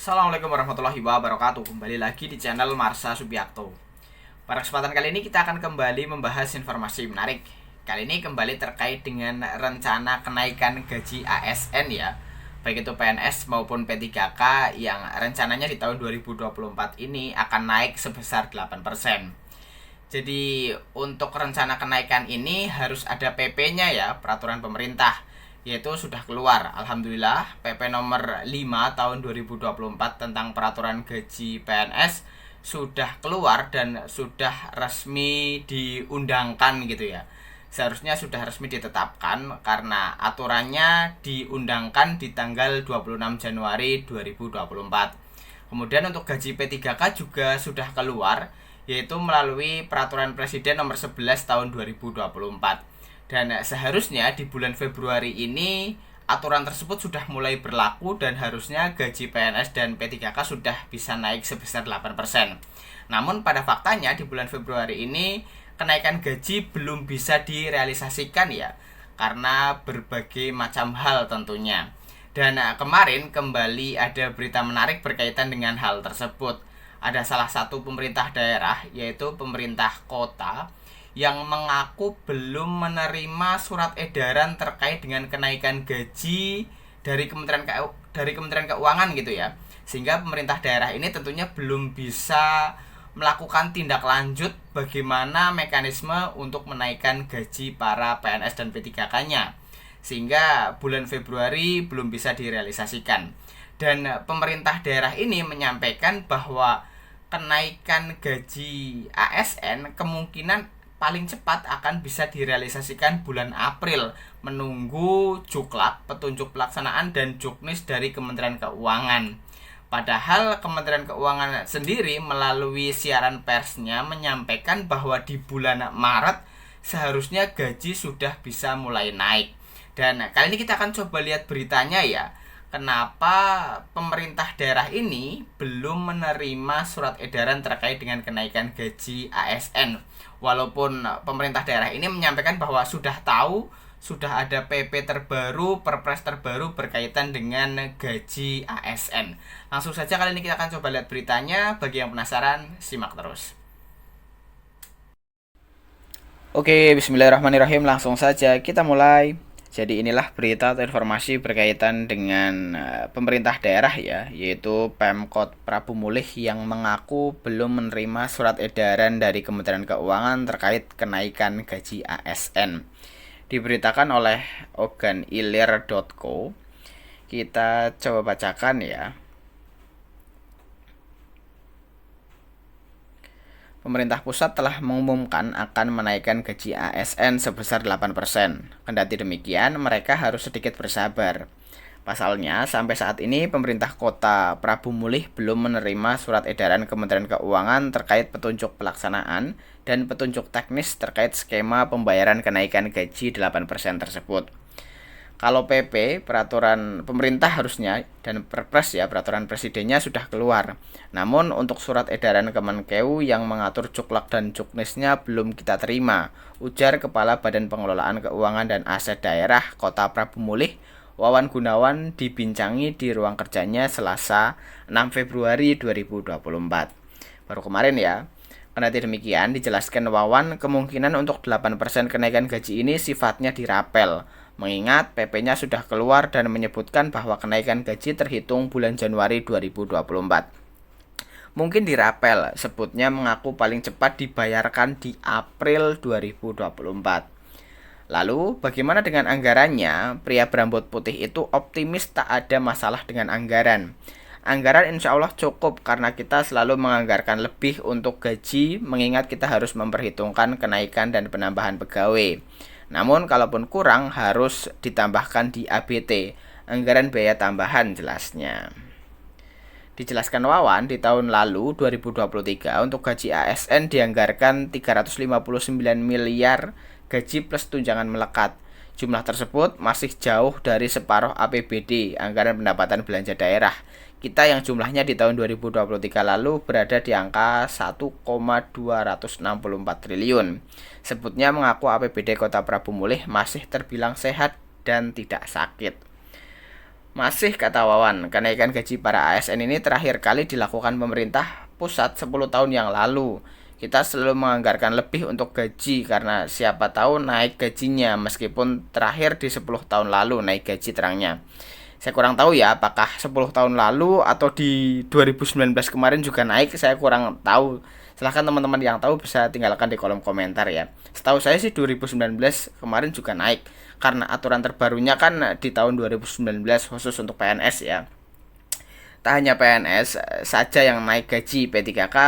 Assalamualaikum warahmatullahi wabarakatuh. Kembali lagi di channel Marsha Subiakto. Pada kesempatan kali ini kita akan kembali membahas informasi menarik. Kali ini kembali terkait dengan rencana kenaikan gaji ASN ya, baik itu PNS maupun P3K yang rencananya di tahun 2024 ini akan naik sebesar 8%. Jadi untuk rencana kenaikan ini harus ada PP-nya ya, peraturan pemerintah, yaitu sudah keluar. Alhamdulillah PP nomor 5 tahun 2024 tentang peraturan gaji PNS sudah keluar dan sudah resmi diundangkan gitu ya. Seharusnya sudah resmi ditetapkan karena aturannya diundangkan di tanggal 26 Januari 2024. Kemudian untuk gaji P3K juga sudah keluar, yaitu melalui peraturan Presiden nomor 11 tahun 2024. Dan seharusnya di bulan Februari ini aturan tersebut sudah mulai berlaku dan harusnya gaji PNS dan P3K sudah bisa naik sebesar 8%. Namun pada faktanya di bulan Februari ini kenaikan gaji belum bisa direalisasikan ya, karena berbagai macam hal tentunya. Dan kemarin kembali ada berita menarik berkaitan dengan hal tersebut. Ada salah satu pemerintah daerah, yaitu pemerintah kota, yang mengaku belum menerima surat edaran terkait dengan kenaikan gaji dari Kementerian Keuangan gitu ya. Sehingga pemerintah daerah ini tentunya belum bisa melakukan tindak lanjut bagaimana mekanisme untuk menaikkan gaji para PNS dan P3K-nya. Sehingga bulan Februari belum bisa direalisasikan. Dan pemerintah daerah ini menyampaikan bahwa kenaikan gaji ASN kemungkinan paling cepat akan bisa direalisasikan bulan April, menunggu juklak, petunjuk pelaksanaan dan juknis dari Kementerian Keuangan. Padahal Kementerian Keuangan sendiri melalui siaran persnya menyampaikan bahwa di bulan Maret seharusnya gaji sudah bisa mulai naik. Dan kali ini kita akan coba lihat beritanya ya, kenapa pemerintah daerah ini belum menerima surat edaran terkait dengan kenaikan gaji ASN. Walaupun pemerintah daerah ini menyampaikan bahwa sudah tahu, sudah ada PP terbaru, Perpres terbaru berkaitan dengan gaji ASN. Langsung saja kali ini kita akan coba lihat beritanya. Bagi yang penasaran, simak terus. Oke, bismillahirrahmanirrahim. Langsung saja kita mulai. Jadi inilah berita atau informasi berkaitan dengan pemerintah daerah ya, yaitu Pemkot Prabu Mulih yang mengaku belum menerima surat edaran dari Kementerian Keuangan terkait kenaikan gaji ASN. Diberitakan oleh organ.ilir.co. Kita coba bacakan ya. Pemerintah pusat telah mengumumkan akan menaikkan gaji ASN sebesar 8%. Kendati demikian, mereka harus sedikit bersabar. Pasalnya, sampai saat ini pemerintah kota Prabu Mulih belum menerima surat edaran Kementerian Keuangan terkait petunjuk pelaksanaan dan petunjuk teknis terkait skema pembayaran kenaikan gaji 8% tersebut. Kalau PP, peraturan pemerintah harusnya, dan Perpres ya, peraturan presidennya sudah keluar. Namun untuk surat edaran Kemenkeu yang mengatur juklak dan juknisnya belum kita terima, ujar Kepala Badan Pengelolaan Keuangan dan Aset Daerah Kota Prabu Mulih, Wawan Gunawan, dibincangi di ruang kerjanya Selasa 6 Februari 2024. Baru kemarin ya. Kendati demikian, dijelaskan Wawan, kemungkinan untuk 8% kenaikan gaji ini sifatnya dirapel, mengingat PP-nya sudah keluar dan menyebutkan bahwa kenaikan gaji terhitung bulan Januari 2024. Mungkin dirapel, sebutnya mengaku paling cepat dibayarkan di April 2024. Lalu, bagaimana dengan anggarannya? Pria berambut putih itu optimis tak ada masalah dengan anggaran. Anggaran insya Allah cukup karena kita selalu menganggarkan lebih untuk gaji, mengingat kita harus memperhitungkan kenaikan dan penambahan pegawai. Namun kalaupun kurang harus ditambahkan di ABT, anggaran biaya tambahan jelasnya. Dijelaskan Wawan, di tahun lalu 2023 untuk gaji ASN dianggarkan 359 miliar gaji plus tunjangan melekat. Jumlah tersebut masih jauh dari separuh APBD, anggaran pendapatan belanja daerah. Kita yang jumlahnya di tahun 2023 lalu berada di angka 1,264 triliun. Sebutnya mengaku APBD Kota Prabu Mulih masih terbilang sehat dan tidak sakit. Masih kata Wawan, kenaikan gaji para ASN ini terakhir kali dilakukan pemerintah pusat 10 tahun yang lalu. Kita selalu menganggarkan lebih untuk gaji karena siapa tahu naik gajinya meskipun terakhir di 10 tahun lalu naik gaji terangnya. Saya kurang tahu ya apakah 10 tahun lalu atau di 2019 kemarin juga naik, saya kurang tahu. Silahkan teman-teman yang tahu bisa tinggalkan di kolom komentar ya. Setahu saya sih 2019 kemarin juga naik karena aturan terbarunya kan di tahun 2019 khusus untuk PNS ya. Tak hanya PNS saja yang naik gaji, P3K,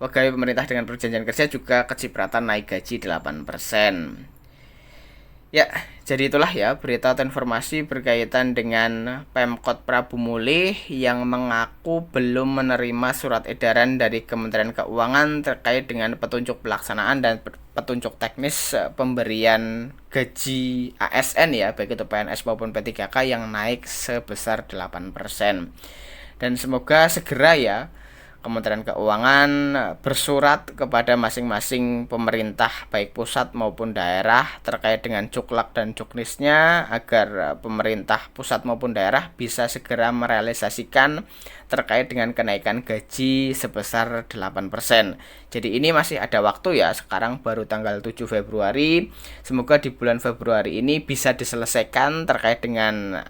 pegawai pemerintah dengan perjanjian kerja juga kecipratan naik gaji 8%. Ya, jadi itulah ya berita atau informasi berkaitan dengan Pemkot Prabu Mulih yang mengaku belum menerima surat edaran dari Kementerian Keuangan terkait dengan petunjuk pelaksanaan dan petunjuk teknis pemberian gaji ASN ya, baik itu PNS maupun P3K yang naik sebesar 8%. Dan semoga segera ya Kementerian Keuangan bersurat kepada masing-masing pemerintah baik pusat maupun daerah terkait dengan cuklak dan juknisnya agar pemerintah pusat maupun daerah bisa segera merealisasikan terkait dengan kenaikan gaji sebesar 8%. Jadi ini masih ada waktu ya, sekarang baru tanggal 7 Februari. Semoga di bulan Februari ini bisa diselesaikan terkait dengan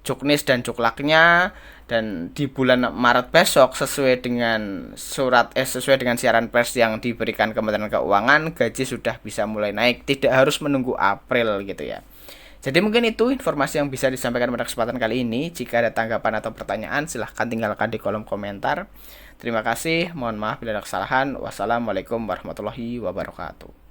juknis dan cuklaknya, dan di bulan Maret besok sesuai dengan siaran pers yang diberikan Kementerian Keuangan, gaji sudah bisa mulai naik, tidak harus menunggu April gitu ya. Jadi mungkin itu informasi yang bisa disampaikan pada kesempatan kali ini. Jika ada tanggapan atau pertanyaan silahkan tinggalkan di kolom komentar. Terima kasih, mohon maaf bila ada kesalahan. Wassalamualaikum warahmatullahi wabarakatuh.